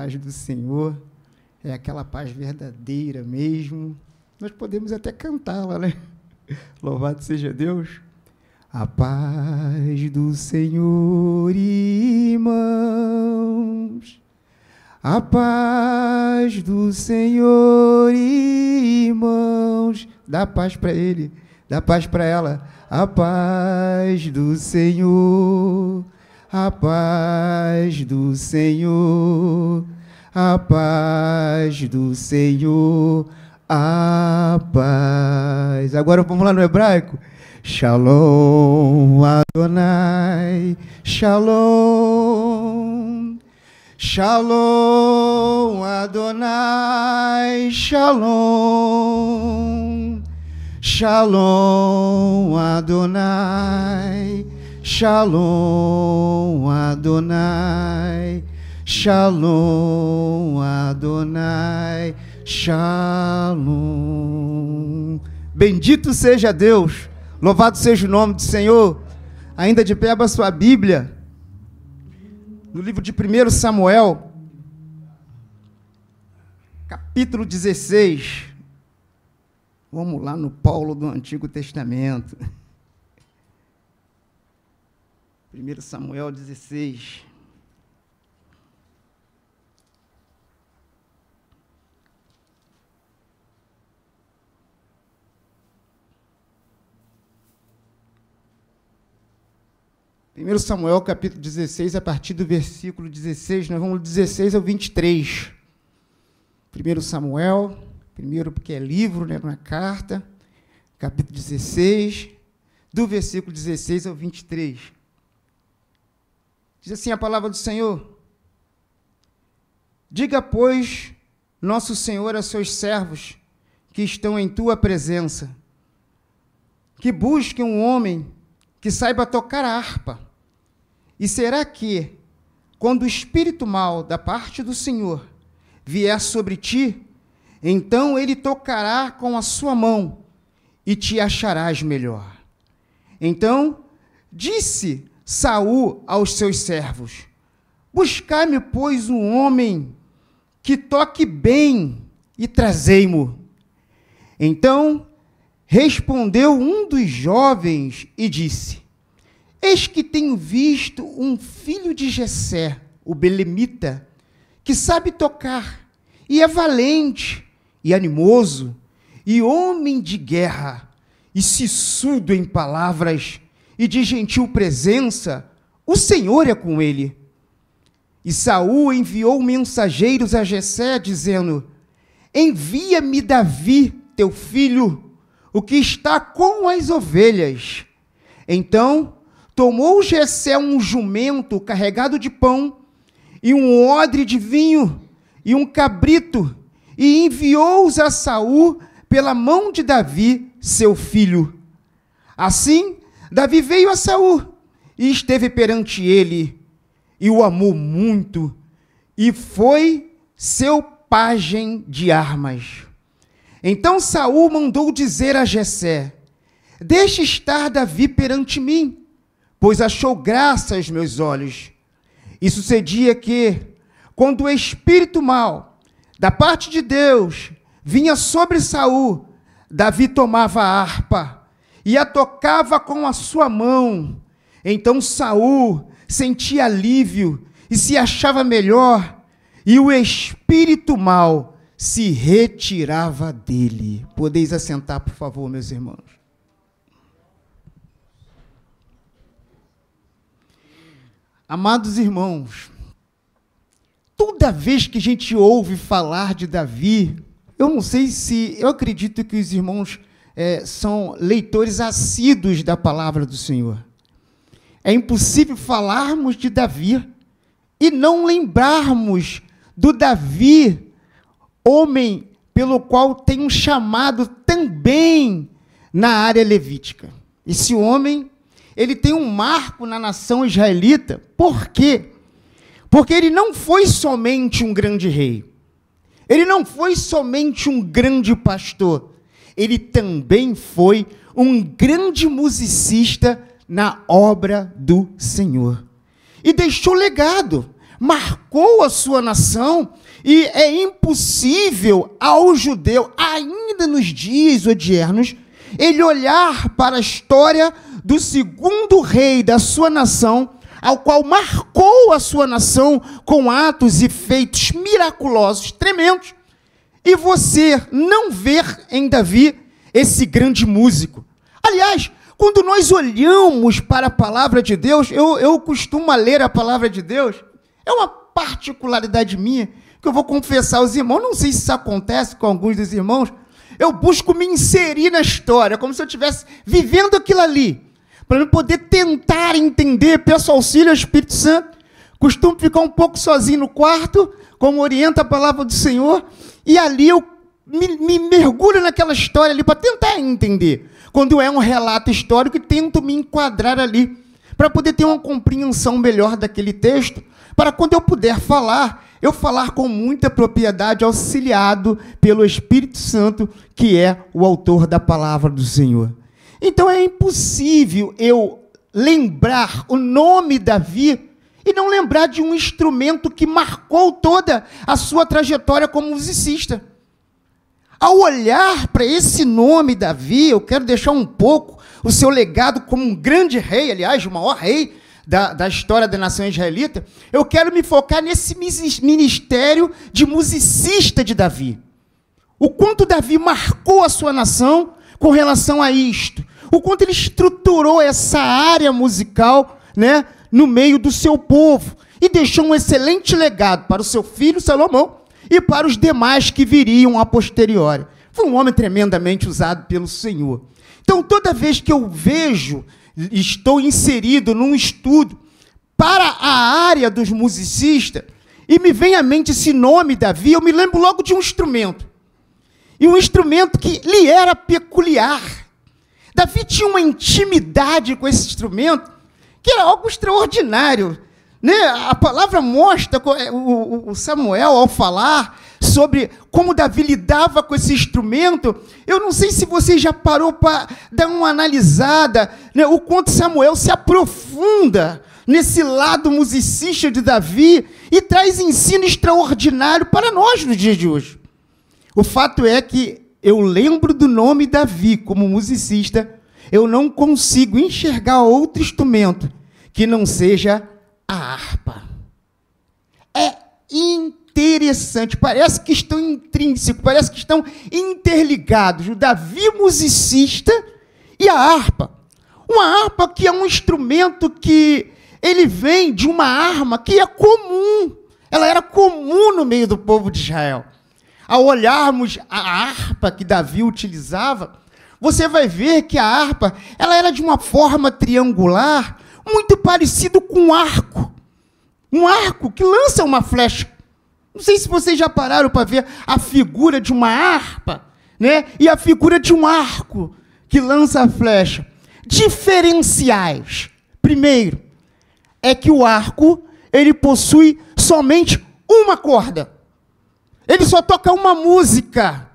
paz do Senhor é aquela paz verdadeira mesmo. Nós podemos até cantá-la, né? Louvado seja Deus. A paz do Senhor, irmãos. A paz do Senhor, irmãos. Dá paz para ele, dá paz para ela. A paz do Senhor, a paz do Senhor, a paz do Senhor, a paz. Agora vamos lá no hebraico. Shalom Adonai, Shalom, Shalom Adonai, Shalom, Shalom Adonai, Shalom Adonai, Shalom Adonai, Shalom. Bendito seja Deus. Louvado seja o nome do Senhor. Ainda de pé, abra sua Bíblia, no livro de 1 Samuel, capítulo 16. Vamos lá no Paulo do Antigo Testamento. 1 Samuel 16. Primeiro Samuel, capítulo 16, a partir do versículo 16, nós vamos do 16 ao 23. 1 Samuel, primeiro porque é livro, né, não é carta, capítulo 16, do versículo 16 ao 23. Diz assim a palavra do Senhor: diga, pois, nosso Senhor a seus servos que estão em tua presença, que busquem um homem que saiba tocar a harpa. E será que, quando o espírito mau da parte do Senhor vier sobre ti, então ele tocará com a sua mão e te acharás melhor. Então disse Saul aos seus servos: buscai-me, pois, um homem que toque bem e trazei-mo. Então respondeu um dos jovens e disse: eis que tenho visto um filho de Jessé, o belemita, que sabe tocar, e é valente, e animoso, e homem de guerra, e sisudo em palavras, e de gentil presença. O Senhor é com ele. E Saul enviou mensageiros a Jessé, dizendo: envia-me Davi, teu filho, o que está com as ovelhas. Então tomou Jessé um jumento carregado de pão, e um odre de vinho, e um cabrito, e enviou-os a Saul pela mão de Davi, seu filho. Assim, Davi veio a Saul, e esteve perante ele, e o amou muito, e foi seu pajem de armas. Então Saul mandou dizer a Jessé: deixe estar Davi perante mim, pois achou graça aos meus olhos. E sucedia que, quando o espírito mau da parte de Deus vinha sobre Saul, Davi tomava a harpa e a tocava com a sua mão. Então Saul sentia alívio e se achava melhor, e o espírito mau se retirava dele. Podeis assentar, por favor, meus irmãos. Amados irmãos, toda vez que a gente ouve falar de Davi, eu acredito que os irmãos são leitores assíduos da palavra do Senhor. É impossível falarmos de Davi e não lembrarmos do Davi, homem pelo qual tem um chamado também na área levítica. Esse homem, ele tem um marco na nação israelita. Por quê? Porque ele não foi somente um grande rei. Ele não foi somente um grande pastor. Ele também foi um grande musicista na obra do Senhor. E deixou legado. marcou a sua nação, e é impossível ao judeu, ainda nos dias odiernos, ele olhar para a história do segundo rei da sua nação, ao qual marcou a sua nação com atos e feitos miraculosos, tremendos, e você não ver em Davi esse grande músico. Aliás, quando nós olhamos para a palavra de Deus, eu costumo ler a palavra de Deus, é uma particularidade minha, que eu vou confessar aos irmãos, não sei se isso acontece com alguns dos irmãos, eu busco me inserir na história, como se eu estivesse vivendo aquilo ali, para eu poder tentar entender, peço auxílio ao Espírito Santo, costumo ficar um pouco sozinho no quarto, como orienta a palavra do Senhor, e ali eu me mergulho naquela história ali para tentar entender. Quando é um relato histórico, tento me enquadrar ali, para poder ter uma compreensão melhor daquele texto, para quando eu puder falar, eu falar com muita propriedade, auxiliado pelo Espírito Santo, que é o autor da palavra do Senhor. Então é impossível eu lembrar o nome Davi e não lembrar de um instrumento que marcou toda a sua trajetória como musicista. Ao olhar para esse nome Davi, eu quero deixar um pouco o seu legado como um grande rei, aliás, o maior rei da história da nação israelita, eu quero me focar nesse ministério de musicista de Davi. O quanto Davi marcou a sua nação com relação a isto. O quanto ele estruturou essa área musical, né, no meio do seu povo. E deixou um excelente legado para o seu filho Salomão e para os demais que viriam a posteriori. Foi um homem tremendamente usado pelo Senhor. Então, toda vez que eu vejo, estou inserido num estudo para a área dos musicistas, e me vem à mente esse nome, Davi, eu me lembro logo de um instrumento. E um instrumento que lhe era peculiar. Davi tinha uma intimidade com esse instrumento, que era algo extraordinário. Né? A palavra mostra, o Samuel, ao falar sobre como Davi lidava com esse instrumento, eu não sei se você já parou para dar uma analisada, né, o quanto Samuel se aprofunda nesse lado musicista de Davi e traz ensino extraordinário para nós nos dias de hoje. O fato é que eu lembro do nome Davi como musicista, eu não consigo enxergar outro instrumento que não seja a harpa. É interessante, parece que estão intrínsecos, parece que estão interligados, o Davi musicista e a harpa. Uma harpa que é um instrumento que ele vem de uma arma que é comum, ela era comum no meio do povo de Israel. Ao olharmos a harpa que Davi utilizava, você vai ver que a harpa ela era de uma forma triangular, muito parecido com um arco que lança uma flecha. Não sei se vocês já pararam para ver a figura de uma harpa, né? E a figura de um arco que lança a flecha. Diferenciais. Primeiro, é que o arco, ele possui somente uma corda. Ele só toca uma música.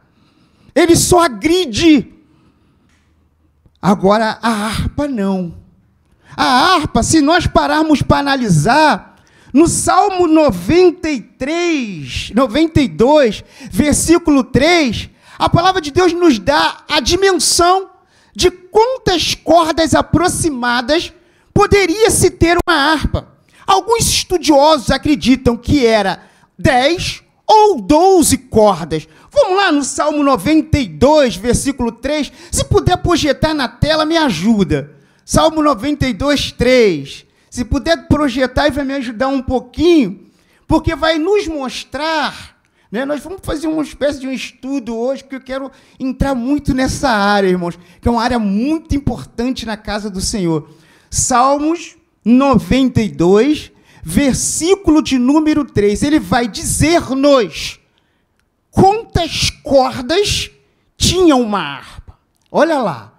Ele só agride. Agora, a harpa não. A harpa, se nós pararmos para analisar, no Salmo 92, versículo 3, a palavra de Deus nos dá a dimensão de quantas cordas aproximadas poderia se ter uma harpa. Alguns estudiosos acreditam que era 10 ou 12 cordas. Vamos lá no Salmo 92, versículo 3. Se puder projetar na tela, me ajuda. Salmo 92, 3. Se puder projetar, vai me ajudar um pouquinho, porque vai nos mostrar, né? Nós vamos fazer uma espécie de um estudo hoje, porque eu quero entrar muito nessa área, irmãos, que é uma área muito importante na casa do Senhor. Salmos 92, versículo de número 3, ele vai dizer-nos quantas cordas tinha uma harpa. Olha lá,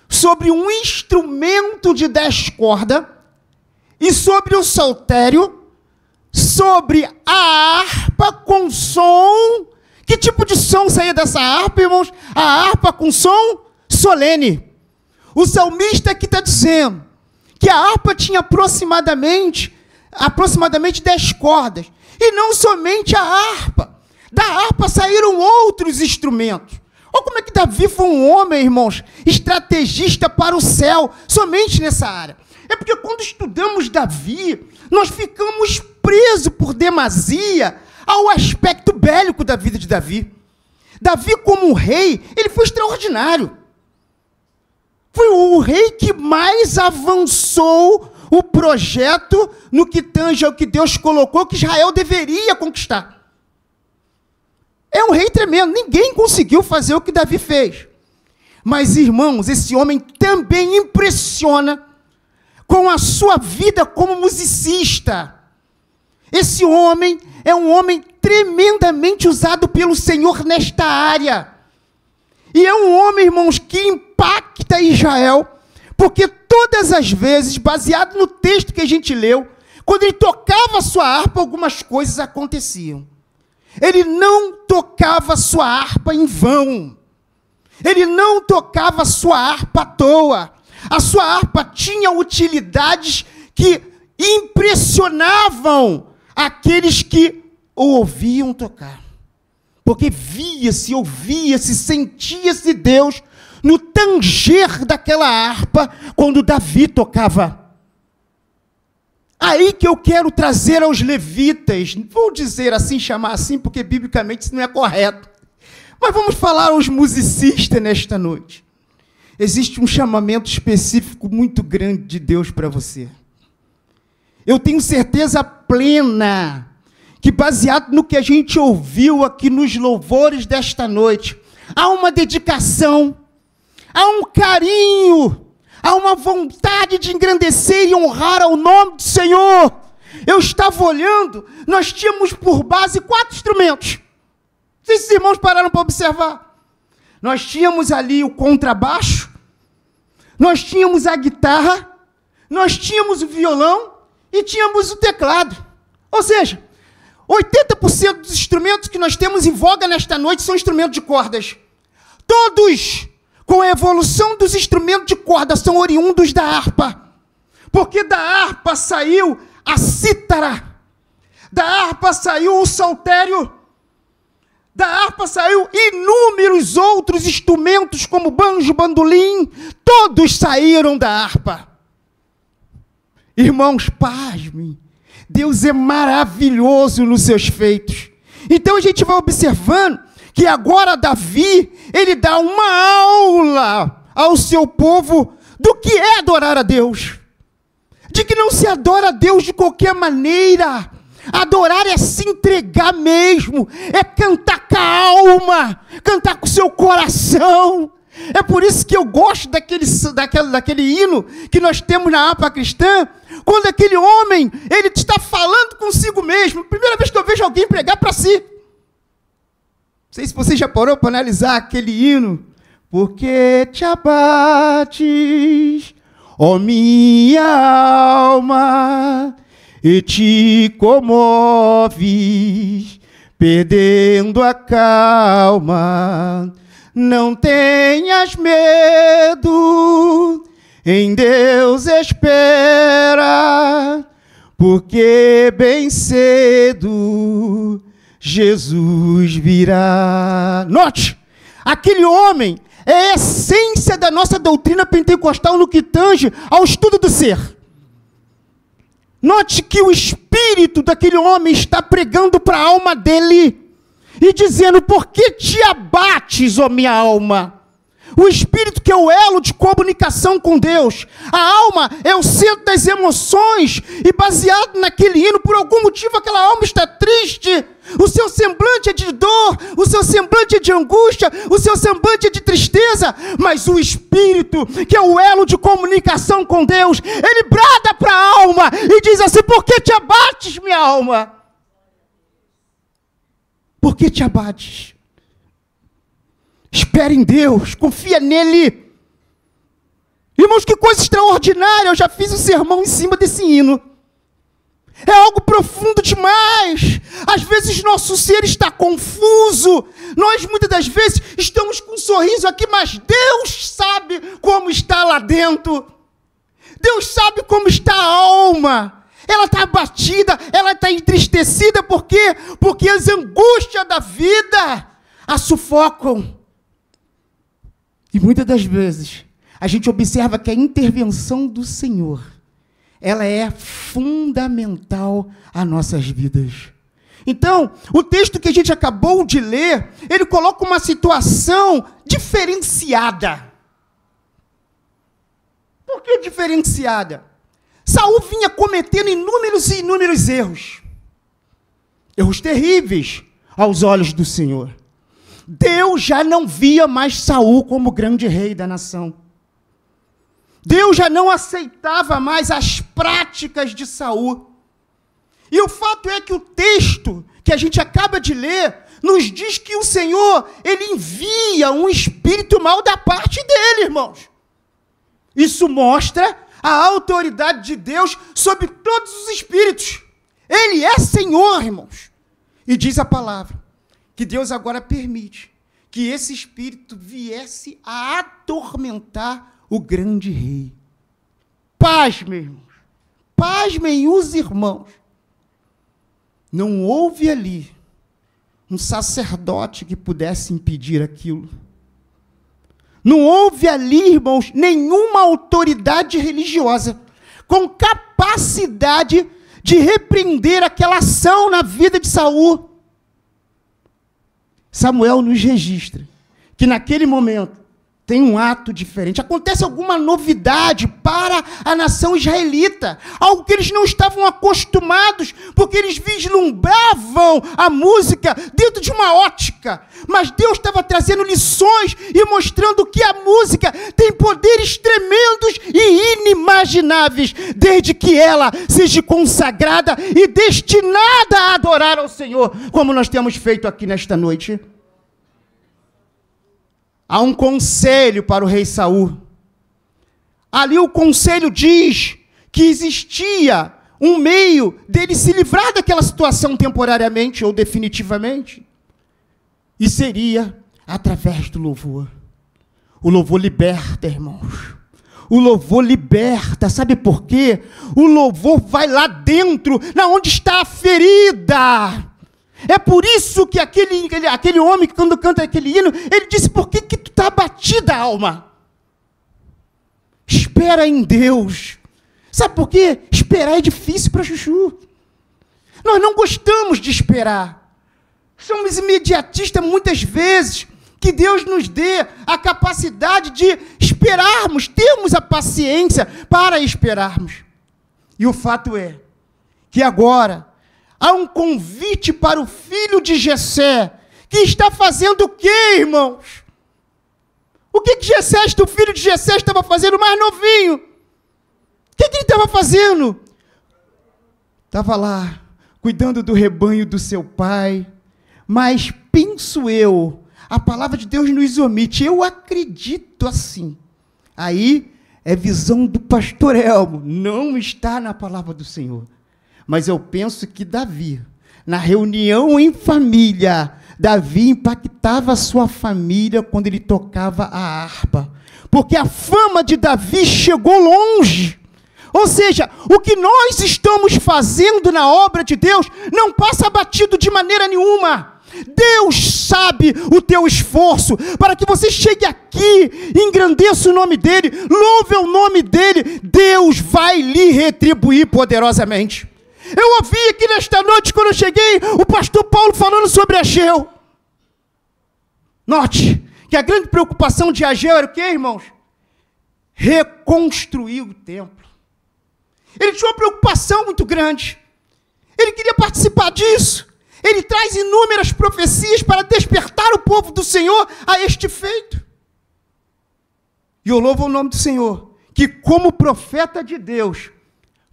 sobre um instrumento de 10 cordas, e sobre o saltério, sobre a harpa com som. Que tipo de som saía dessa harpa, irmãos? A harpa com som solene. O salmista aqui está dizendo que a harpa tinha aproximadamente aproximadamente 10 cordas. E não somente a harpa. Da harpa saíram outros instrumentos. Olha como é que Davi foi um homem, irmãos, estrategista para o céu, somente nessa área. É porque quando estudamos Davi, nós ficamos presos por demasia ao aspecto bélico da vida de Davi. Davi, como um rei, ele foi extraordinário. Foi o rei que mais avançou o projeto no que tange ao que Deus colocou, que Israel deveria conquistar. É um rei tremendo, ninguém conseguiu fazer o que Davi fez. Mas, irmãos, esse homem também impressiona com a sua vida como musicista. Esse homem é um homem tremendamente usado pelo Senhor nesta área. E é um homem, irmãos, que impacta Israel, porque todas as vezes, baseado no texto que a gente leu, quando ele tocava a sua harpa, algumas coisas aconteciam. Ele não tocava a sua harpa em vão. Ele não tocava a sua harpa à toa. A sua harpa tinha utilidades que impressionavam aqueles que o ouviam tocar. Porque via-se, ouvia-se, sentia-se Deus no tanger daquela harpa quando Davi tocava. Aí que eu quero trazer aos levitas, vou dizer assim, chamar assim, porque biblicamente isso não é correto. Mas vamos falar aos musicistas nesta noite. Existe um chamamento específico muito grande de Deus para você. Eu tenho certeza plena que, baseado no que a gente ouviu aqui nos louvores desta noite, há uma dedicação, há um carinho, há uma vontade de engrandecer e honrar ao nome do Senhor. Eu estava olhando, nós tínhamos por base 4 instrumentos. Não sei se os irmãos pararam para observar. Nós tínhamos ali o contrabaixo, nós tínhamos a guitarra, nós tínhamos o violão e tínhamos o teclado. Ou seja, 80% dos instrumentos que nós temos em voga nesta noite são instrumentos de cordas. Todos, com a evolução dos instrumentos de corda, são oriundos da harpa. Porque da harpa saiu a cítara, da harpa saiu o saltério, da harpa saiu inúmeros outros instrumentos, como banjo, bandolim, todos saíram da harpa. Irmãos, pasmem, Deus é maravilhoso nos seus feitos. Então a gente vai observando que agora Davi, ele dá uma aula ao seu povo do que é adorar a Deus. De que não se adora a Deus de qualquer maneira. Adorar é se entregar mesmo, é cantar com a alma, cantar com o seu coração. É por isso que eu gosto daquele hino que nós temos na harpa cristã, quando aquele homem, ele está falando consigo mesmo. Primeira vez que eu vejo alguém pregar para si. Não sei se você já parou para analisar aquele hino. Porque te abates, ó minha alma, e te comoves, perdendo a calma. Não tenhas medo, em Deus espera, porque bem cedo Jesus virá. Note, aquele homem é a essência da nossa doutrina pentecostal no que tange ao estudo do ser. Note que o espírito daquele homem está pregando para a alma dele e dizendo: por que te abates, ó minha alma? O espírito que é o elo de comunicação com Deus. A alma é o centro das emoções e, baseado naquele hino, por algum motivo aquela alma está triste. O seu semblante é de dor, o seu semblante é de angústia, o seu semblante é de tristeza. Mas o espírito, que é o elo de comunicação com Deus, ele brada para a alma e diz assim: por que te abates, minha alma? Por que te abates? Espera em Deus, confia nele. Irmãos, que coisa extraordinária, eu já fiz um sermão em cima desse hino. É algo profundo demais. Às vezes nosso ser está confuso. Nós muitas das vezes estamos com um sorriso aqui, mas Deus sabe como está lá dentro. Deus sabe como está a alma. ela está abatida, ela está entristecida, por quê? Porque as angústias da vida a sufocam. E muitas das vezes, a gente observa que a intervenção do Senhor, ela é fundamental às nossas vidas. Então, o texto que a gente acabou de ler, ele coloca uma situação diferenciada. Por que diferenciada? Saul vinha cometendo inúmeros e inúmeros erros. Erros terríveis aos olhos do Senhor. Deus já não via mais Saul como grande rei da nação. Deus já não aceitava mais as práticas de Saul. E o fato é que o texto que a gente acaba de ler nos diz que o Senhor, ele envia um espírito mau da parte dele, irmãos. Isso mostra a autoridade de Deus sobre todos os espíritos. Ele é Senhor, irmãos. E diz a palavra que Deus agora permite que esse espírito viesse a atormentar o grande rei. Pasmem, irmãos. Pasmem os irmãos. Não houve ali um sacerdote que pudesse impedir aquilo. Não houve ali, irmãos, nenhuma autoridade religiosa com capacidade de repreender aquela ação na vida de Saul. Samuel nos registra que naquele momento tem um ato diferente, acontece alguma novidade para a nação israelita, algo que eles não estavam acostumados, porque eles vislumbravam a música dentro de uma ótica, mas Deus estava trazendo lições e mostrando que a música tem poderes tremendos e inimagináveis, desde que ela seja consagrada e destinada a adorar ao Senhor, como nós temos feito aqui nesta noite. Há um conselho para o rei Saul. Ali o conselho diz que existia um meio dele se livrar daquela situação temporariamente ou definitivamente. E seria através do louvor. O louvor liberta, irmãos. O louvor liberta. Sabe por quê? O louvor vai lá dentro, na onde está a ferida. É por isso que aquele homem que quando canta aquele hino, ele disse, por que tu está abatida, alma? Espera em Deus. Sabe por quê? Esperar é difícil para chuchu. Nós não gostamos de esperar. Somos imediatistas muitas vezes. Que Deus nos dê a capacidade de esperarmos, termos a paciência para esperarmos. E o fato é que agora há um convite para o filho de Jessé, que está fazendo o quê, irmãos? O que Jessé, o filho de Jessé, estava fazendo mais novinho? O que ele estava fazendo? Estava lá, cuidando do rebanho do seu pai, mas penso eu, a palavra de Deus nos omite, eu acredito assim. Aí é visão do pastor Elmo, não está na palavra do Senhor. Mas eu penso que Davi, na reunião em família, Davi impactava a sua família quando ele tocava a harpa. Porque a fama de Davi chegou longe. Ou seja, o que nós estamos fazendo na obra de Deus não passa batido de maneira nenhuma. Deus sabe o teu esforço para que você chegue aqui, engrandeça o nome dEle, louve o nome dEle. Deus vai lhe retribuir poderosamente. Eu ouvi aqui nesta noite, quando eu cheguei, o pastor Paulo falando sobre Ageu. Note que a grande preocupação de Ageu era o quê, irmãos? Reconstruir o templo. Ele tinha uma preocupação muito grande. Ele queria participar disso. Ele traz inúmeras profecias para despertar o povo do Senhor a este feito. E eu louvo o nome do Senhor, que como profeta de Deus,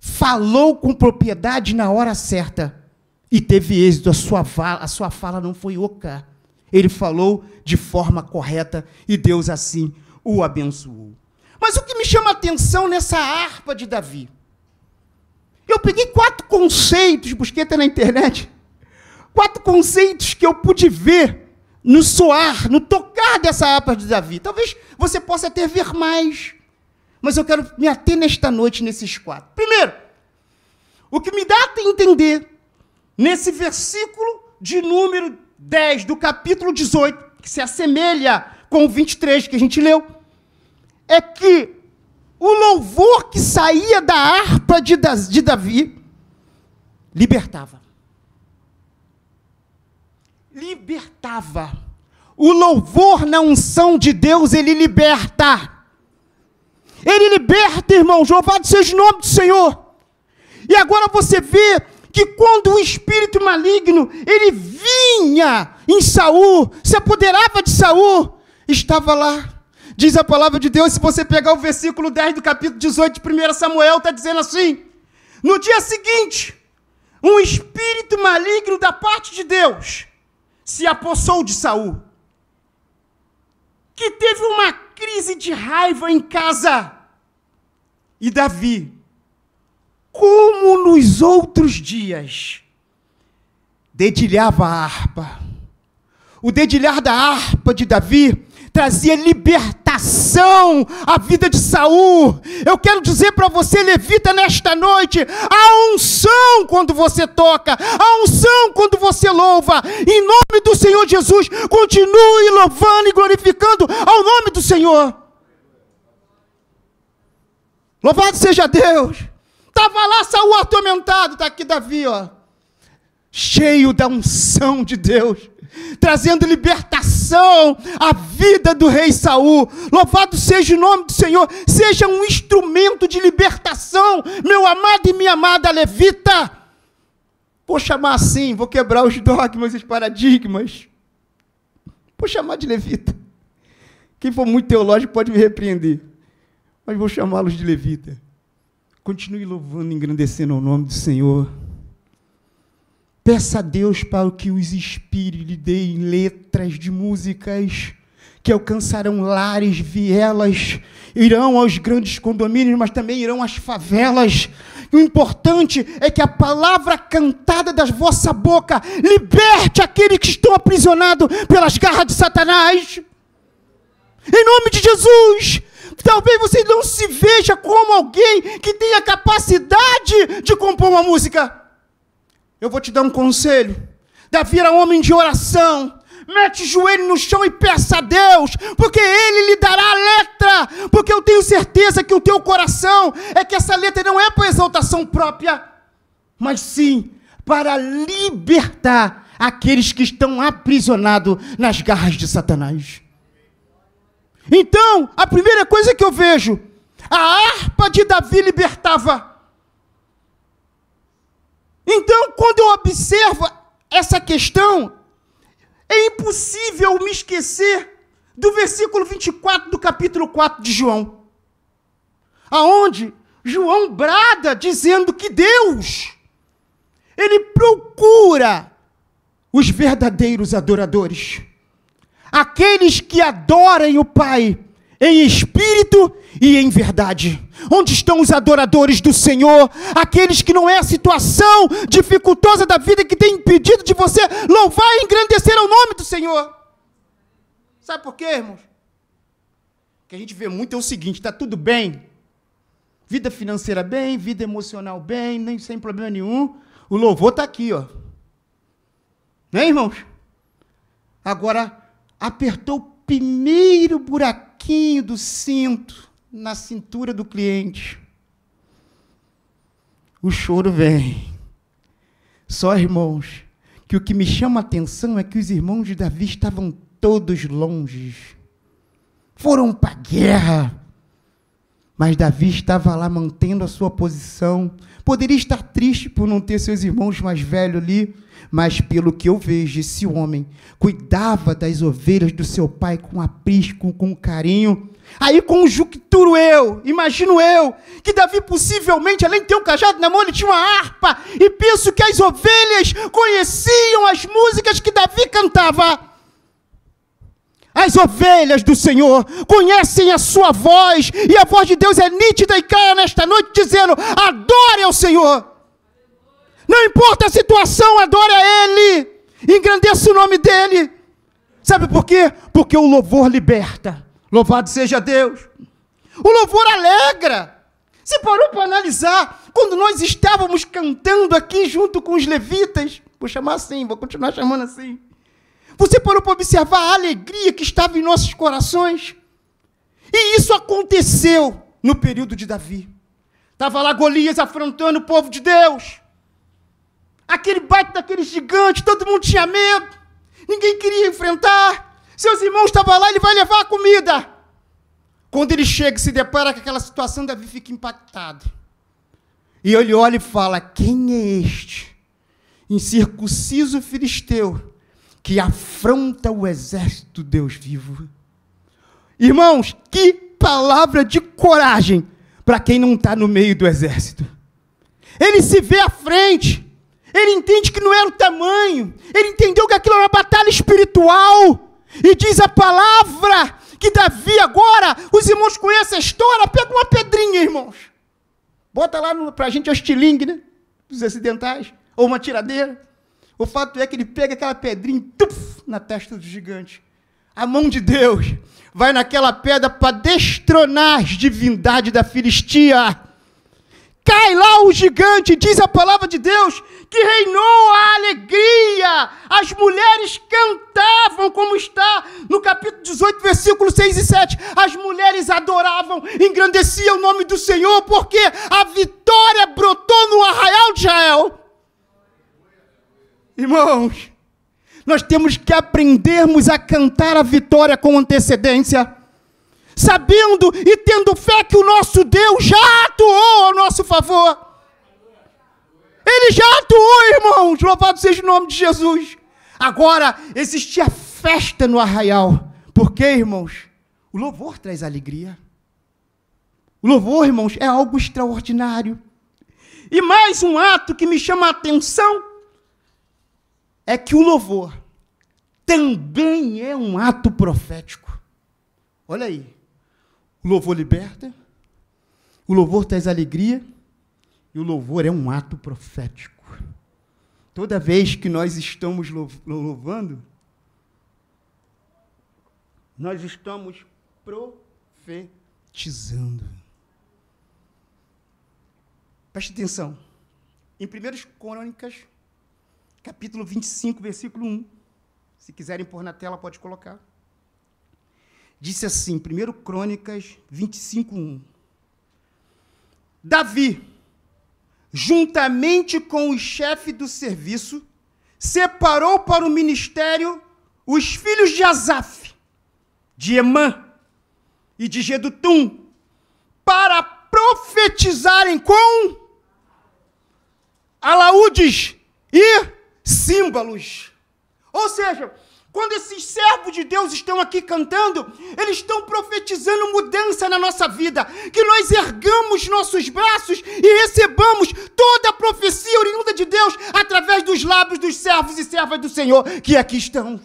falou com propriedade na hora certa e teve êxito. A sua fala não foi oca. Ele falou de forma correta e Deus assim o abençoou. Mas o que me chama a atenção nessa harpa de Davi? Eu peguei 4 conceitos, busquei até na internet, 4 conceitos que eu pude ver no soar, no tocar dessa harpa de Davi. Talvez você possa até ver mais, mas eu quero me ater nesta noite nesses 4. Primeiro, O que me dá a entender, nesse versículo de número 10 do capítulo 18, que se assemelha com o 23 que a gente leu, é que o louvor que saía da harpa de Davi libertava. Libertava. O louvor na unção de Deus, ele liberta. Ele liberta, irmãos, louvado seja o nome do Senhor. E agora você vê que quando o espírito maligno, ele vinha em Saul, se apoderava de Saul, estava lá. Diz a palavra de Deus, se você pegar o versículo 10 do capítulo 18 de 1 Samuel, está dizendo assim: no dia seguinte, um espírito maligno da parte de Deus se apossou de Saul, que teve uma crise de raiva em casa. E Davi, como nos outros dias, dedilhava a harpa. O dedilhar da harpa de Davi trazia libertação à vida de Saul. Eu quero dizer para você, levita, nesta noite, a unção quando você toca, a unção quando você louva, em nome do Senhor Jesus, continue louvando e glorificando ao nome do Senhor. Louvado seja Deus. Estava lá Saul atormentado, está aqui Davi, ó, cheio da unção de Deus, trazendo libertação à vida do rei Saul. Louvado seja o nome do Senhor. Seja um instrumento de libertação, meu amado e minha amada levita. Vou chamar assim, vou quebrar os dogmas e os paradigmas. Vou chamar de levita. Quem for muito teológico pode me repreender, mas vou chamá-los de levita. Continue louvando e engrandecendo o nome do Senhor. Peça a Deus para que os espíritos lhe deem letras de músicas que alcançarão lares, vielas, irão aos grandes condomínios, mas também irão às favelas. E o importante é que a palavra cantada da vossa boca liberte aqueles que estão aprisionados pelas garras de Satanás. Em nome de Jesus. Talvez você não se veja como alguém que tenha capacidade de compor uma música. Eu vou te dar um conselho. Davi era homem de oração. Mete o joelho no chão e peça a Deus, porque Ele lhe dará a letra. Porque eu tenho certeza que o teu coração é que essa letra não é para exaltação própria, mas sim para libertar aqueles que estão aprisionados nas garras de Satanás. Então, a primeira coisa que eu vejo, a harpa de Davi libertava. Então, quando eu observo essa questão, é impossível me esquecer do versículo 24 do capítulo 4 de João, aonde João brada dizendo que Deus, Ele procura os verdadeiros adoradores, aqueles que adorem o Pai em espírito e em verdade. Onde estão os adoradores do Senhor? Aqueles que não é a situação dificultosa da vida que tem impedido de você louvar e engrandecer o nome do Senhor. Sabe por quê, irmãos? O que a gente vê muito é o seguinte: está tudo bem, vida financeira bem, vida emocional bem, nem sem problema nenhum, o louvor está aqui, ó. Né, irmãos? Agora, apertou o primeiro buraquinho do cinto na cintura do cliente, o choro vem. Só, irmãos, que o que me chama a atenção é que os irmãos de Davi estavam todos longe, foram para a guerra, mas Davi estava lá mantendo a sua posição. Poderia estar triste por não ter seus irmãos mais velhos ali, mas pelo que eu vejo, esse homem cuidava das ovelhas do seu pai com aprisco, com carinho. Aí conjecturo eu, imagino eu, que Davi possivelmente, além de ter um cajado na mão, ele tinha uma harpa, e penso que as ovelhas conheciam as músicas que Davi cantava. As ovelhas do Senhor conhecem a sua voz, e a voz de Deus é nítida e clara nesta noite, dizendo: adore ao Senhor. Não importa a situação, adore a Ele, engrandeça o nome dEle. Sabe por quê? Porque o louvor liberta. Louvado seja Deus. O louvor alegra. Você parou para analisar quando nós estávamos cantando aqui junto com os levitas? Vou chamar assim, vou continuar chamando assim. Você parou para observar a alegria que estava em nossos corações? E isso aconteceu no período de Davi. Estava lá Golias afrontando o povo de Deus. Aquele baita daquele gigante, todo mundo tinha medo. Ninguém queria enfrentar. Seus irmãos estavam lá, ele vai levar a comida. Quando ele chega e se depara com aquela situação, Davi fica impactado. E ele olha e fala, quem é este, incircunciso filisteu, que afronta o exército do Deus vivo? Irmãos, que palavra de coragem para quem não está no meio do exército. Ele se vê à frente, ele entende que não era o tamanho, ele entendeu que aquilo era uma batalha espiritual, e diz a palavra que Davi agora, os irmãos conhecem a história, pega uma pedrinha, irmãos, bota lá para a gente, é o estilingue, né, dos ocidentais, ou uma tiradeira. O fato é que ele pega aquela pedrinha na testa do gigante. A mão de Deus vai naquela pedra para destronar as divindades da Filistia. Cai lá o gigante, diz a palavra de Deus, que reinou a alegria. As mulheres cantavam, como está no capítulo 18, versículos 6 e 7. As mulheres adoravam, engrandeciam o nome do Senhor, porque a vitória brotou no arraial de Israel. Irmãos, nós temos que aprendermos a cantar a vitória com antecedência, sabendo e tendo fé que o nosso Deus já atuou ao nosso favor. Ele já atuou, irmãos, louvado seja o nome de Jesus. Agora, existia festa no arraial, porque, irmãos, o louvor traz alegria. O louvor, irmãos, é algo extraordinário. E mais um ato que me chama a atenção é que o louvor também é um ato profético. Olha aí, o louvor liberta, o louvor traz alegria, e o louvor é um ato profético. Toda vez que nós estamos louvando, nós estamos profetizando. Preste atenção, em 1 Crônicas, capítulo 25, versículo 1. Se quiserem pôr na tela, pode colocar. Disse assim, 1 Crônicas 25, 1. Davi, juntamente com o chefe do serviço, separou para o ministério os filhos de Asaf, de Emã e de Jedutum, para profetizarem com alaúdes e símbolos. Ou seja, quando esses servos de Deus estão aqui cantando, eles estão profetizando mudança na nossa vida, que nós ergamos nossos braços e recebamos toda a profecia oriunda de Deus através dos lábios dos servos e servas do Senhor que aqui estão.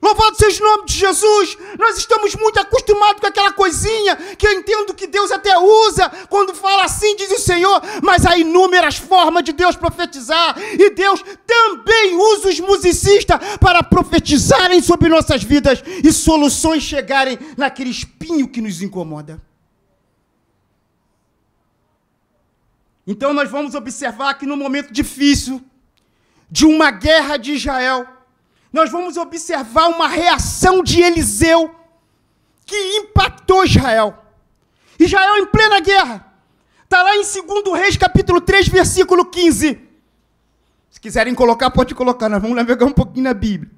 Louvado seja o nome de Jesus. Nós estamos muito acostumados com aquela coisinha que eu entendo que Deus até usa quando fala assim, diz o Senhor, mas há inúmeras formas de Deus profetizar, e Deus também usa os musicistas para profetizarem sobre nossas vidas e soluções chegarem naquele espinho que nos incomoda. Então nós vamos observar que no momento difícil de uma guerra de Israel, nós vamos observar uma reação de Eliseu que impactou Israel. Israel em plena guerra. Está lá em 2 Reis, capítulo 3, versículo 15. Se quiserem colocar, pode colocar. Nós vamos navegar um pouquinho na Bíblia.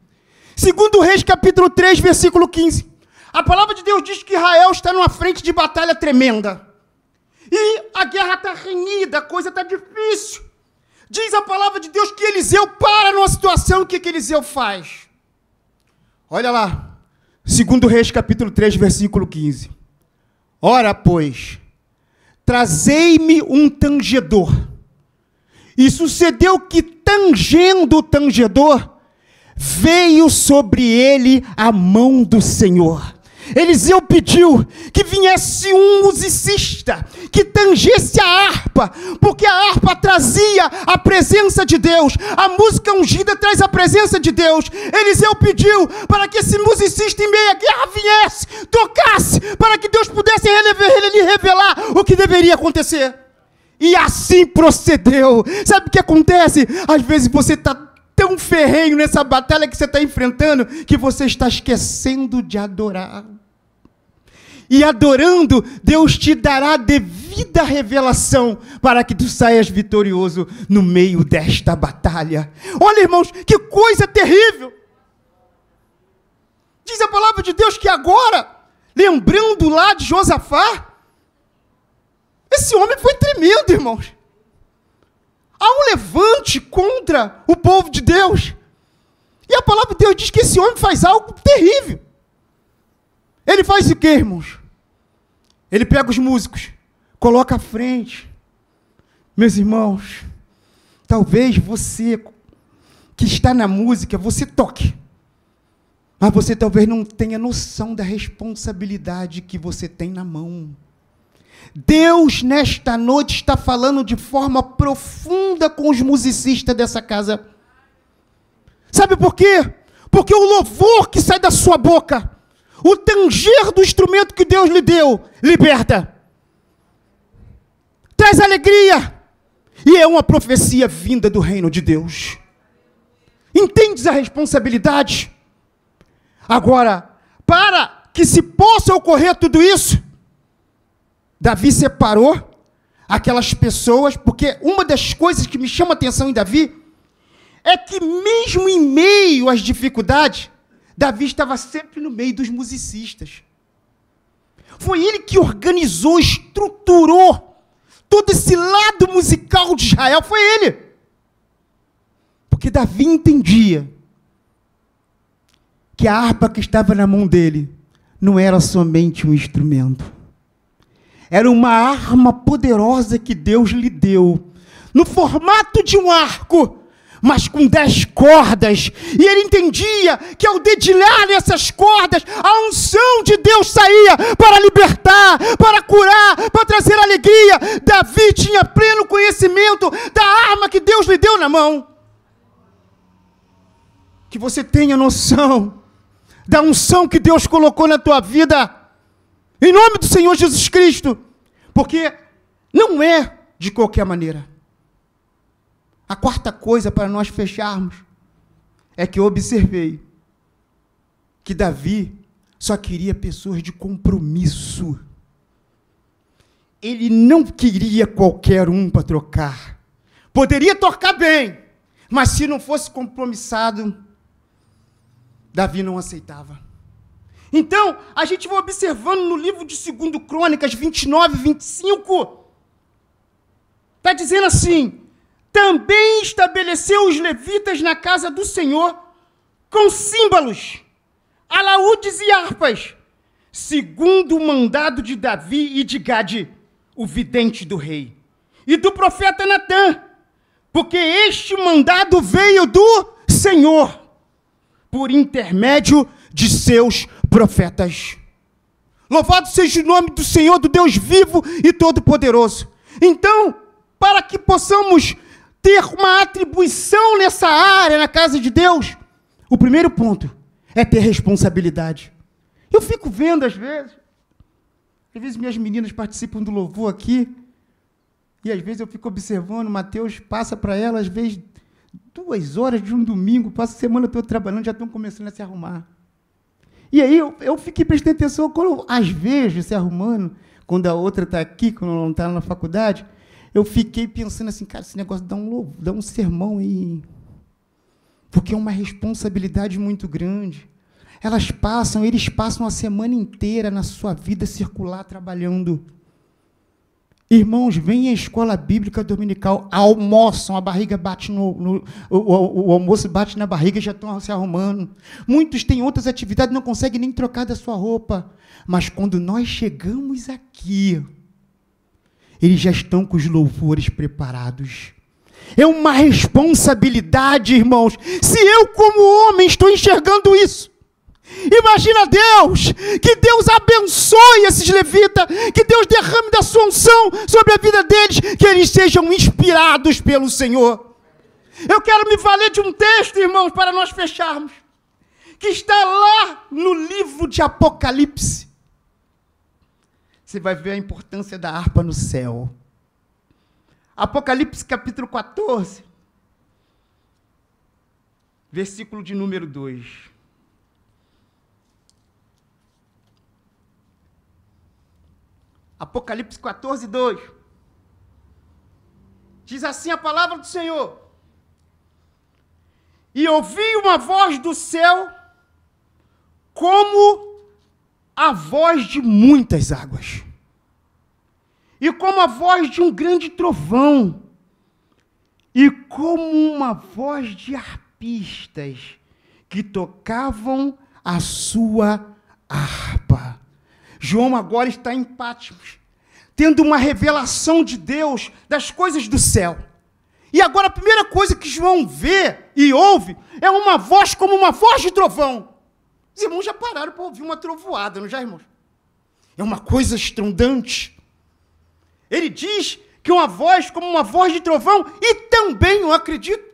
2 Reis, capítulo 3, versículo 15. A palavra de Deus diz que Israel está numa frente de batalha tremenda. E a guerra está renhida, a coisa está difícil. Diz a palavra de Deus que Eliseu para numa situação, o que Eliseu faz? Olha lá, 2 Reis, capítulo 3, versículo 15. Ora, pois, trazei-me um tangedor. E sucedeu que, tangendo o tangedor, veio sobre ele a mão do Senhor. Eliseu pediu que viesse um musicista que tangesse a harpa, porque a harpa trazia a presença de Deus, a música ungida traz a presença de Deus. Eliseu pediu para que esse musicista em meia guerra viesse, tocasse, para que Deus pudesse lhe revelar o que deveria acontecer. E assim procedeu. Sabe o que acontece? Às vezes você está tão ferrenho nessa batalha que você está enfrentando, que você está esquecendo de adorar. E adorando, Deus te dará devida revelação para que tu saias vitorioso no meio desta batalha. Olha, irmãos, que coisa terrível. Diz a palavra de Deus que agora, lembrando lá de Josafá, esse homem foi tremendo, irmãos. Há um levante contra o povo de Deus. E a palavra de Deus diz que esse homem faz algo terrível. Ele faz o quê, irmãos? Ele pega os músicos, coloca à frente. Meus irmãos, talvez você que está na música, você toque. Mas você talvez não tenha noção da responsabilidade que você tem na mão. Deus, nesta noite, está falando de forma profunda com os musicistas dessa casa. Sabe por quê? Porque o louvor que sai da sua boca, o tanger do instrumento que Deus lhe deu, liberta. Traz alegria. E é uma profecia vinda do reino de Deus. Entendes a responsabilidade? Agora, para que se possa ocorrer tudo isso, Davi separou aquelas pessoas, porque uma das coisas que me chama a atenção em Davi é que mesmo em meio às dificuldades, Davi estava sempre no meio dos musicistas. Foi ele que organizou, estruturou todo esse lado musical de Israel, foi ele. Porque Davi entendia que a harpa que estava na mão dele não era somente um instrumento. Era uma arma poderosa que Deus lhe deu, no formato de um arco, mas com 10 cordas. E ele entendia que ao dedilhar nessas cordas, a unção de Deus saía para libertar, para curar, para trazer alegria. Davi tinha pleno conhecimento da arma que Deus lhe deu na mão. Que você tenha noção da unção que Deus colocou na tua vida, em nome do Senhor Jesus Cristo, porque não é de qualquer maneira. A quarta coisa para nós fecharmos é que eu observei que Davi só queria pessoas de compromisso. Ele não queria qualquer um para trocar. Poderia tocar bem, mas se não fosse compromissado, Davi não aceitava. Então, a gente vai observando no livro de 2 Crônicas 29 e 25, está dizendo assim: também estabeleceu os levitas na casa do Senhor com símbolos, alaúdes e harpas, segundo o mandado de Davi e de Gade, o vidente do rei, e do profeta Natã, porque este mandado veio do Senhor, por intermédio de seus profetas. Louvado seja o nome do Senhor, do Deus vivo e todo-poderoso. Então, para que possamos ter uma atribuição nessa área, na casa de Deus, o primeiro ponto é ter responsabilidade. Eu fico vendo às vezes minhas meninas participam do louvor aqui, e às vezes eu fico observando, Mateus passa para elas, às vezes, 2 horas de um domingo, passa a semana toda trabalhando, já estão começando a se arrumar. E aí eu fiquei prestando atenção, quando às vezes se arrumando, quando a outra está aqui, quando não está na faculdade, eu fiquei pensando assim, cara, esse negócio dá um sermão aí, porque é uma responsabilidade muito grande. Eles passam a semana inteira na sua vida circular, trabalhando. Irmãos, vem à escola bíblica dominical, almoçam, a barriga bate o almoço bate na barriga e já estão se arrumando. Muitos têm outras atividades, não conseguem nem trocar da sua roupa. Mas quando nós chegamos aqui, eles já estão com os louvores preparados. É uma responsabilidade, irmãos. Se eu, como homem, estou enxergando isso, Imagina Deus, que Deus abençoe esses levitas, que Deus derrame da sua unção sobre a vida deles, que eles sejam inspirados pelo Senhor. Eu quero me valer de um texto, irmãos, para nós fecharmos, que está lá no livro de Apocalipse. Você vai ver a importância da harpa no céu. Apocalipse capítulo 14, versículo de número 2. Apocalipse 14, 2. Diz assim a palavra do Senhor: e ouvi uma voz do céu, como a voz de muitas águas, e como a voz de um grande trovão, e como uma voz de arpistas que tocavam a sua harpa. João agora está em Patmos, tendo uma revelação de Deus das coisas do céu. E agora a primeira coisa que João vê e ouve é uma voz como uma voz de trovão. Os irmãos já pararam para ouvir uma trovoada, não já, irmãos? É uma coisa estrondante. Ele diz que é uma voz como uma voz de trovão, e também eu acredito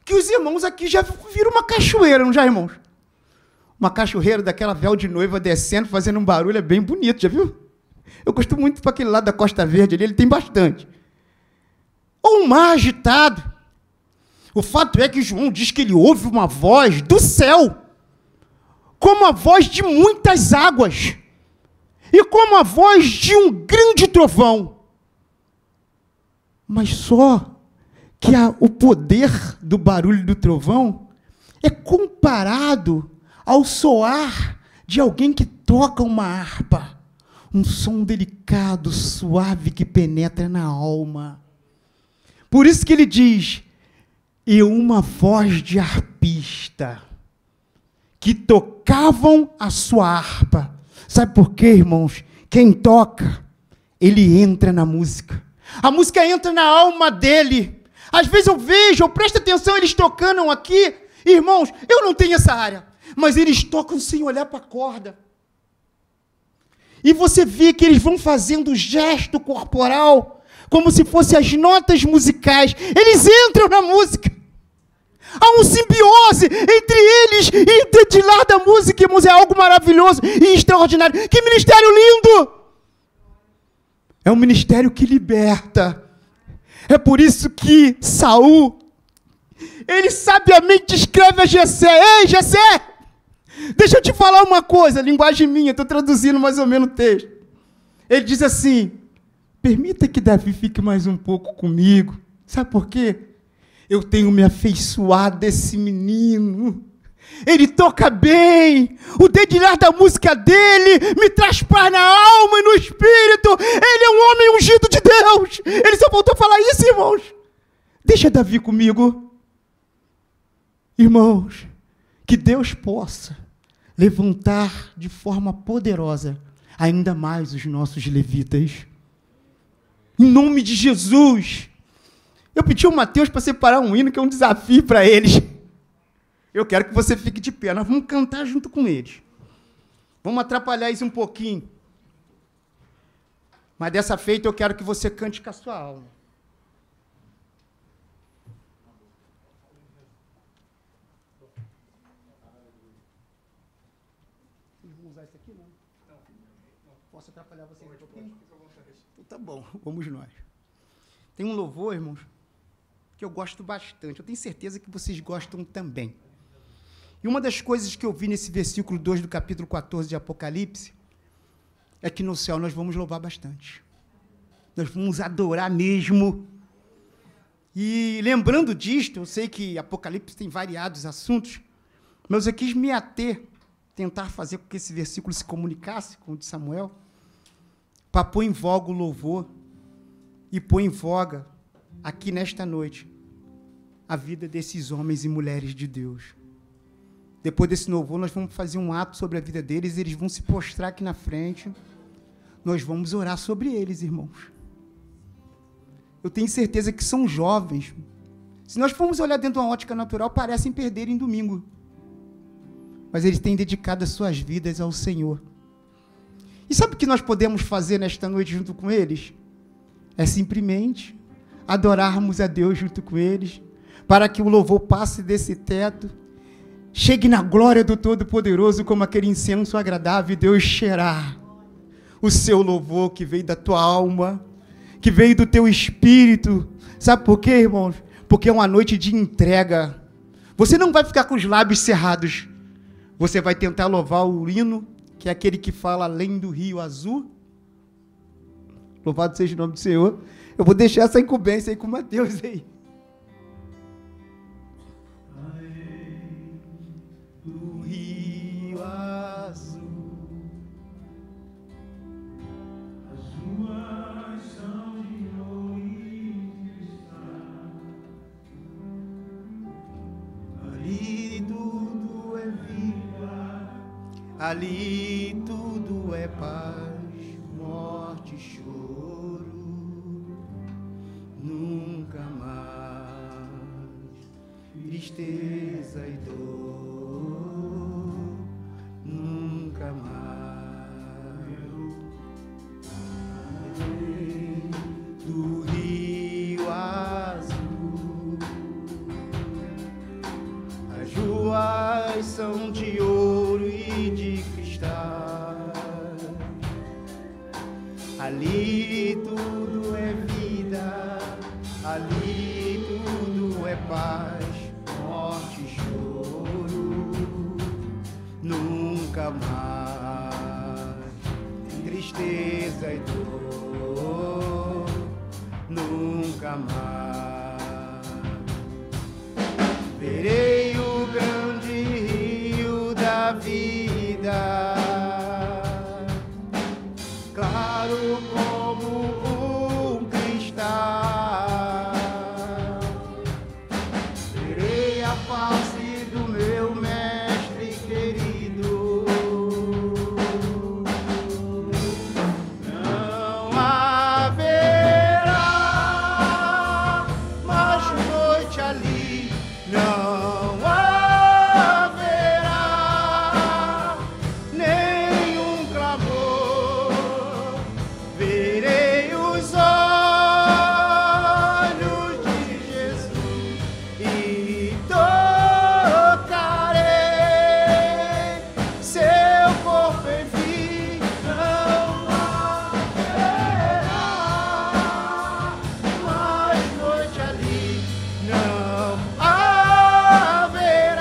que os irmãos aqui já viram uma cachoeira, não já, irmãos? Uma cachoeira daquela véu de noiva descendo, fazendo um barulho, é bem bonito, já viu? Eu gosto muito para aquele lado da Costa Verde ali, ele tem bastante. Ou um mar agitado. O fato é que João diz que ele ouve uma voz do céu, como a voz de muitas águas, e como a voz de um grande trovão. Mas só que o poder do barulho do trovão é comparado ao soar de alguém que toca uma harpa, um som delicado, suave, que penetra na alma. Por isso que ele diz, e uma voz de harpista, que tocavam a sua harpa. Sabe por quê, irmãos? Quem toca, ele entra na música. A música entra na alma dele. Às vezes eu presto atenção, eles tocando aqui. Irmãos, eu não tenho essa área, mas eles tocam sem olhar para a corda. E você vê que eles vão fazendo gesto corporal, como se fossem as notas musicais. Eles entram na música. Há um simbiose entre eles e o dedilar da música, irmãos, é algo maravilhoso e extraordinário. Que ministério lindo! É um ministério que liberta. É por isso que Saul, ele sabiamente escreve a Jessé: ei, Jessé, deixa eu te falar uma coisa, linguagem minha, estou traduzindo mais ou menos o texto. Ele diz assim: permita que Davi fique mais um pouco comigo. Sabe por quê? Eu tenho me afeiçoado desse menino. Ele toca bem. O dedilhar da música dele me traz paz na alma e no espírito. Ele é um homem ungido de Deus. Ele só voltou a falar isso, irmãos. Deixa Davi comigo. Irmãos, que Deus possa levantar de forma poderosa ainda mais os nossos levitas. Em nome de Jesus. Eu pedi ao Mateus para separar um hino, que é um desafio para eles. Eu quero que você fique de pé. Nós vamos cantar junto com eles. Vamos atrapalhar isso um pouquinho. Mas dessa feita eu quero que você cante com a sua alma. Vamos usar isso aqui, não? Posso atrapalhar você um pouquinho? Tá bom, vamos nós. Tem um louvor, irmãos, que eu gosto bastante. Eu tenho certeza que vocês gostam também. E uma das coisas que eu vi nesse versículo 2 do capítulo 14 de Apocalipse é que no céu nós vamos louvar bastante. Nós vamos adorar mesmo. E lembrando disto, eu sei que Apocalipse tem variados assuntos, mas eu quis me ater, tentar fazer com que esse versículo se comunicasse com o de Samuel, para pôr em voga o louvor e pôr em voga, aqui nesta noite, a vida desses homens e mulheres de Deus. Depois desse louvor, nós vamos fazer um ato sobre a vida deles, eles vão se postrar aqui na frente, nós vamos orar sobre eles, irmãos. Eu tenho certeza que são jovens. Se nós formos olhar dentro de uma ótica natural, parecem perderem domingo. mas eles têm dedicado as suas vidas ao Senhor. E sabe o que nós podemos fazer nesta noite junto com eles? É simplesmente adorarmos a Deus junto com eles, para que o louvor passe desse teto, chegue na glória do Todo-Poderoso como aquele incenso agradável, e Deus cheirar o seu louvor que veio da tua alma, que veio do teu espírito. Sabe por quê, irmãos? Porque é uma noite de entrega. Você não vai ficar com os lábios cerrados. Você vai tentar louvar o hino, que é aquele que fala além do rio azul. Louvado seja o nome do Senhor. Eu vou deixar essa incumbência aí com o Mateus aí. Do rio azul, as ruas são de ouro e cristal. Ali tudo é vida, ali tudo é paz, morte e choro, nunca mais, tristeza e dor, nunca mais. Do rio azul, as ruas são de ouro e de cristal. Ali tudo é vida, ali tudo é paz, morte e choro, nunca mais, tristeza e dor, nunca mais. Verei o grande rio da vida, claro como um cristal. Verei a face do meu mestre querido. Não haverá mais noite ali, não haverá nenhum clamor. Verei os olhos de Jesus e tocarei seu corpo em mim. Não haverá mais noite ali, não haverá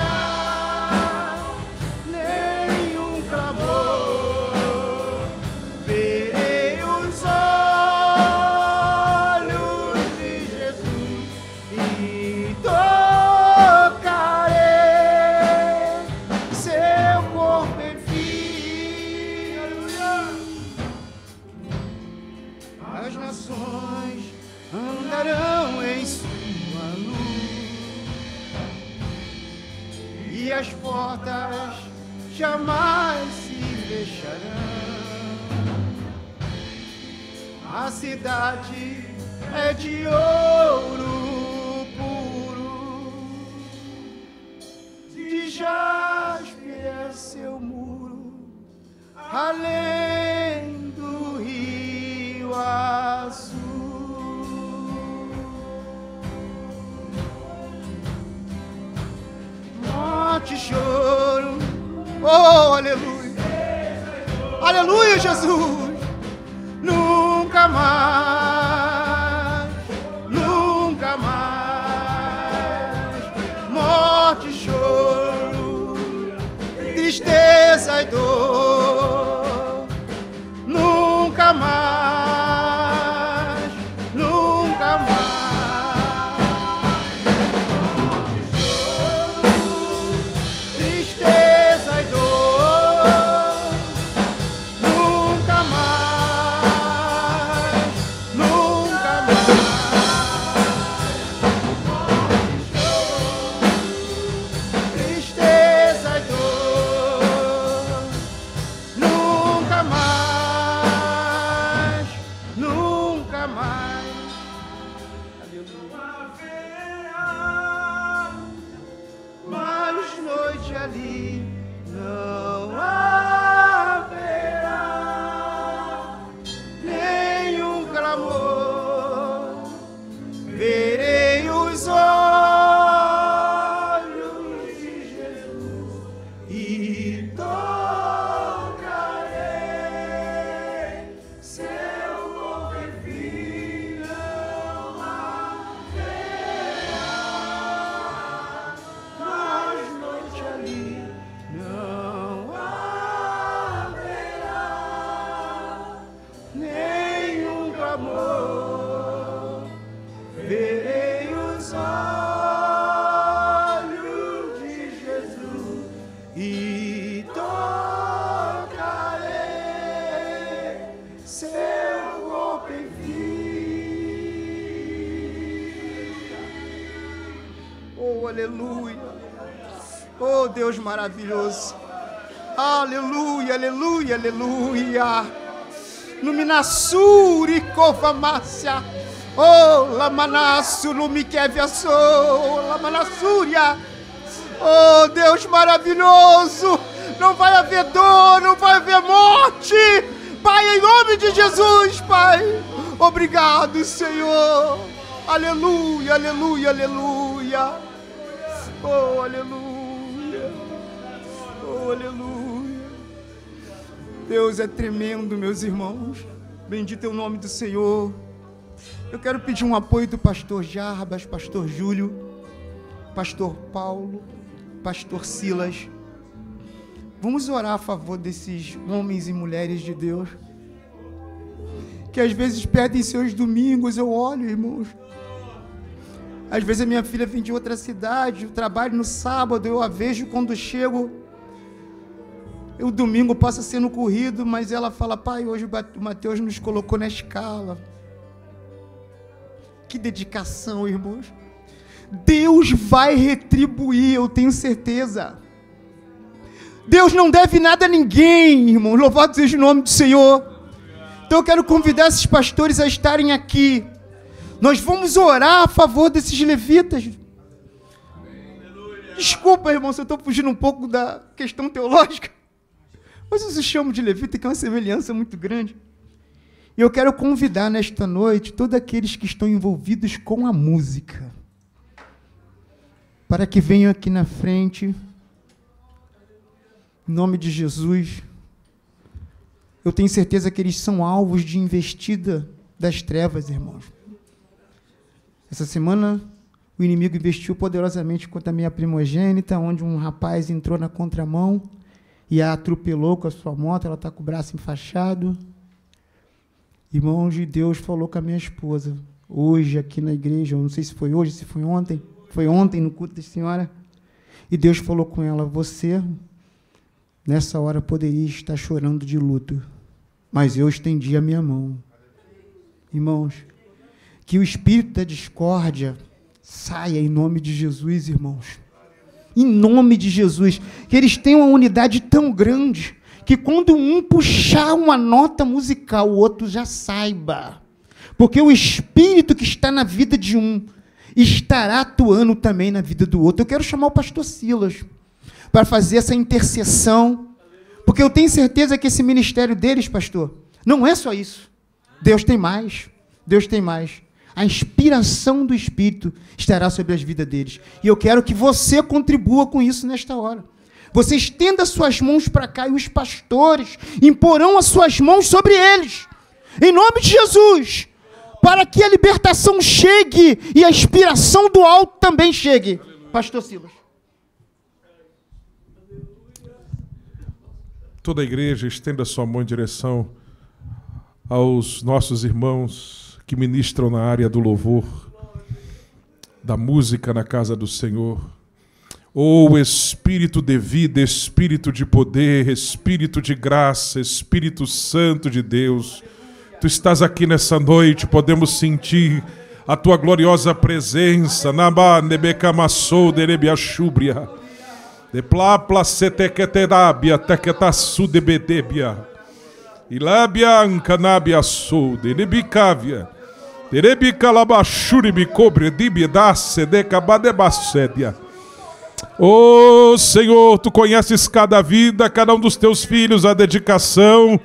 nenhum clamor. Verei os olhos de Jesus e tocarei seu corpo em mim. Aleluia. As nações andarão em sua luz e as portas jamais se fecharão. A cidade é de ouro puro, de jaspe é seu muro, além do rio azul. Morte e choro, oh, aleluia, aleluia, Jesus. Nunca mais, nunca mais, morte e choro, tristeza e dor, nunca mais, nunca mais. Morte e choro, tristeza e dor, nunca mais, nunca mais. Morte e choro, tristeza e dor, nunca mais, nunca mais. Aleluia. Mais noite ali, não Oh, aleluia. Oh, Deus maravilhoso. Aleluia, aleluia, aleluia. Luminassuri covamácia. Oh, lamanasso, lumiqueviaço, lamanassúria. Oh, Deus maravilhoso. Não vai haver dor, não vai haver morte. Pai, em nome de Jesus, Pai. Obrigado, Senhor. Aleluia, aleluia, aleluia. Oh, aleluia. Oh, aleluia. Deus é tremendo, meus irmãos. Bendito é o nome do Senhor. Eu quero pedir um apoio do pastor Jarbas, pastor Júlio, pastor Paulo, pastor Silas. Vamos orar a favor desses homens e mulheres de Deus, que às vezes perdem seus domingos. Eu olho, irmãos. Às vezes a minha filha vem de outra cidade, eu trabalho no sábado, eu a vejo quando chego. O domingo passa sendo corrido, mas ela fala: pai, hoje o Mateus nos colocou na escala. Que dedicação, irmãos. Deus vai retribuir, eu tenho certeza. Deus não deve nada a ninguém, irmão. Louvado seja o nome do Senhor. Então eu quero convidar esses pastores a estarem aqui. Nós vamos orar a favor desses levitas. Desculpa, irmão, se eu estou fugindo um pouco da questão teológica, mas eu se chamo de levita, que é uma semelhança muito grande. E eu quero convidar nesta noite todos aqueles que estão envolvidos com a música, para que venham aqui na frente. Em nome de Jesus. Eu tenho certeza que eles são alvos de investida das trevas, irmãos. Essa semana, o inimigo investiu poderosamente contra a minha primogênita, onde um rapaz entrou na contramão e a atropelou com a sua moto. Ela está com o braço enfaixado. Irmãos, de Deus falou com a minha esposa, hoje aqui na igreja, eu não sei se foi hoje, se foi ontem no culto da senhora, e Deus falou com ela: você, nessa hora, poderia estar chorando de luto, mas eu estendi a minha mão. Irmãos, que o espírito da discórdia saia em nome de Jesus, irmãos. Em nome de Jesus. Que eles tenham uma unidade tão grande que quando um puxar uma nota musical, o outro já saiba. Porque o espírito que está na vida de um estará atuando também na vida do outro. Eu quero chamar o pastor Silas para fazer essa intercessão, porque eu tenho certeza que esse ministério deles, pastor, não é só isso. Deus tem mais. Deus tem mais. A inspiração do Espírito estará sobre as vidas deles. E eu quero que você contribua com isso nesta hora. Você estenda suas mãos para cá e os pastores imporão as suas mãos sobre eles, em nome de Jesus, para que a libertação chegue e a inspiração do alto também chegue. Pastor Silas. Toda a igreja estenda sua mão em direção aos nossos irmãos que ministram na área do louvor, da música na casa do Senhor. Oh, Espírito de vida, Espírito de poder, Espírito de graça, Espírito Santo de Deus, Tu estás aqui nessa noite, podemos sentir a Tua gloriosa presença. Naba nebecamassou derebiachúbria, de plapla setequeterabia, tequetassu de bedebia, ilabia ancanabia sou, de nebicávia, de nebicalabachuri bicobre, dibidasse, decabadebassédia. Oh, Senhor, Tu conheces cada vida, cada um dos Teus filhos, a dedicação.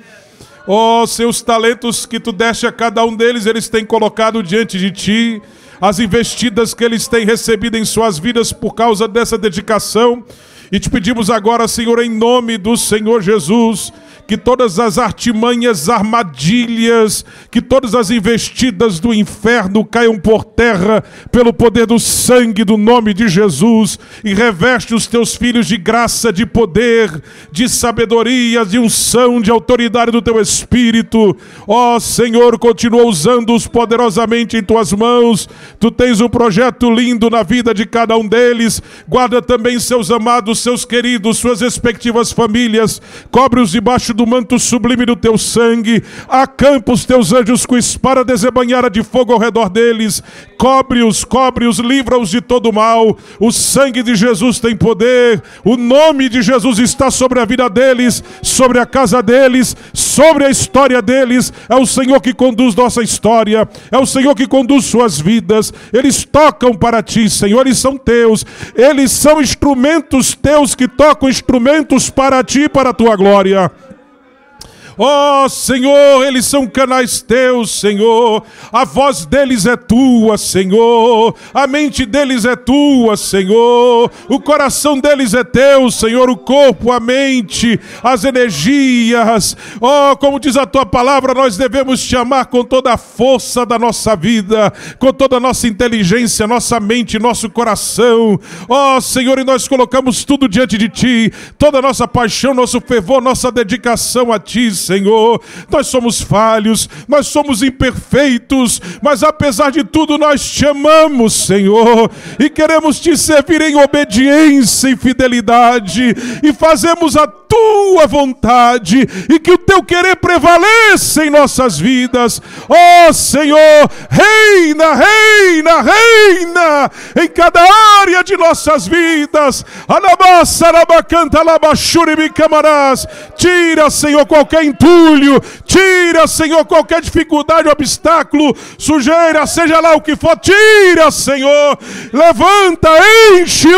Oh, seus talentos que Tu deste a cada um deles, eles têm colocado diante de Ti, as investidas que eles têm recebido em suas vidas por causa dessa dedicação. E Te pedimos agora, Senhor, em nome do Senhor Jesus, que todas as artimanhas, armadilhas, que todas as investidas do inferno caiam por terra pelo poder do sangue do nome de Jesus, e reveste os Teus filhos de graça, de poder, de sabedoria, de unção, de autoridade do Teu Espírito. Ó Senhor, continua usando-os poderosamente em Tuas mãos. Tu tens um projeto lindo na vida de cada um deles. Guarda também seus amados, seus queridos, suas respectivas famílias. Cobre-os debaixo do manto sublime do teu sangue. Acampa os teus anjos com espada desembanhada de fogo ao redor deles. Cobre-os, livra-os de todo mal. O sangue de Jesus tem poder. O nome de Jesus está sobre a vida deles, sobre a casa deles, sobre a história deles. É o Senhor que conduz nossa história. É o Senhor que conduz suas vidas. Eles tocam para ti, Senhor. Eles são teus. Eles são instrumentos teus que tocam instrumentos para ti e para a tua glória. Ó Senhor, eles são canais teus, Senhor. A voz deles é tua, Senhor. A mente deles é tua, Senhor. O coração deles é teu, Senhor. O corpo, a mente, as energias. Ó, como diz a tua palavra, nós devemos te amar com toda a força da nossa vida, com toda a nossa inteligência, nossa mente, nosso coração. Ó Senhor, e nós colocamos tudo diante de ti, toda a nossa paixão, nosso fervor, nossa dedicação a ti, Senhor. Nós somos falhos, nós somos imperfeitos, mas apesar de tudo nós te amamos, Senhor, e queremos te servir em obediência e fidelidade, e fazemos a tua vontade, e que o teu querer prevaleça em nossas vidas. Ó Senhor, reina, reina, reina em cada área de nossas vidas. Tira, Senhor, qualquer entulho, tira, Senhor, qualquer dificuldade, obstáculo, sujeira, seja lá o que for, tira, Senhor, levanta, enche,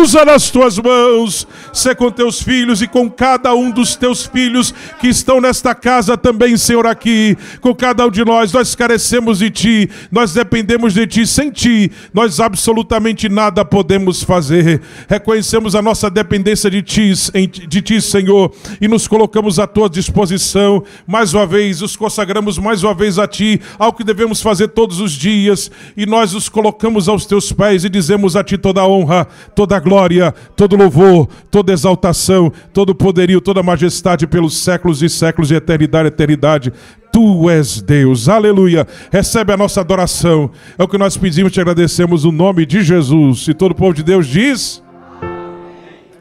usa nas tuas mãos. Sê com teus filhos e com cada um dos teus filhos que estão nesta casa também, Senhor, aqui, com cada um de nós. Nós carecemos de ti, nós dependemos de ti. Sem ti, nós absolutamente nada podemos fazer. Reconhecemos a nossa dependência de ti, Senhor, e nos colocamos à tua disposição. Mais uma vez, nos consagramos mais uma vez a ti, ao que devemos fazer todos os dias, e nós nos colocamos aos teus pés e dizemos a ti toda a honra, toda a glória, todo louvor, toda exaltação, todo poderio, toda majestade pelos séculos e séculos, de eternidade a eternidade. Tu és Deus, aleluia. Recebe a nossa adoração, é o que nós pedimos, te agradecemos no nome de Jesus. E todo o povo de Deus diz: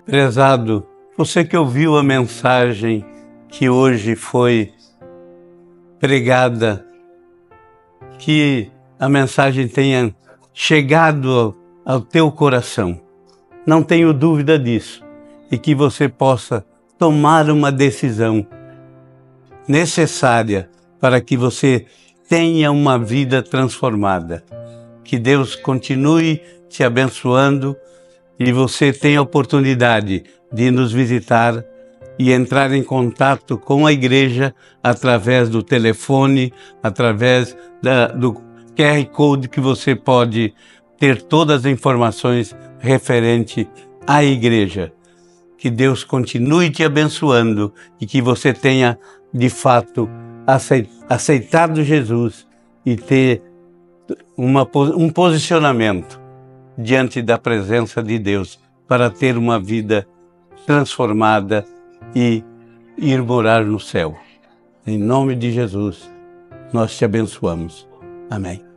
prezado, você que ouviu a mensagem que hoje foi pregada, que a mensagem tenha chegado ao teu coração, não tenho dúvida disso, e que você possa tomar uma decisão necessária para que você tenha uma vida transformada. Que Deus continue te abençoando e você tenha a oportunidade de nos visitar e entrar em contato com a igreja através do telefone, através do QR Code, que você pode ter todas as informações referente à igreja. Que Deus continue te abençoando e que você tenha, de fato, aceitado Jesus e ter um posicionamento diante da presença de Deus para ter uma vida transformada e ir morar no céu. Em nome de Jesus, nós te abençoamos. Amém.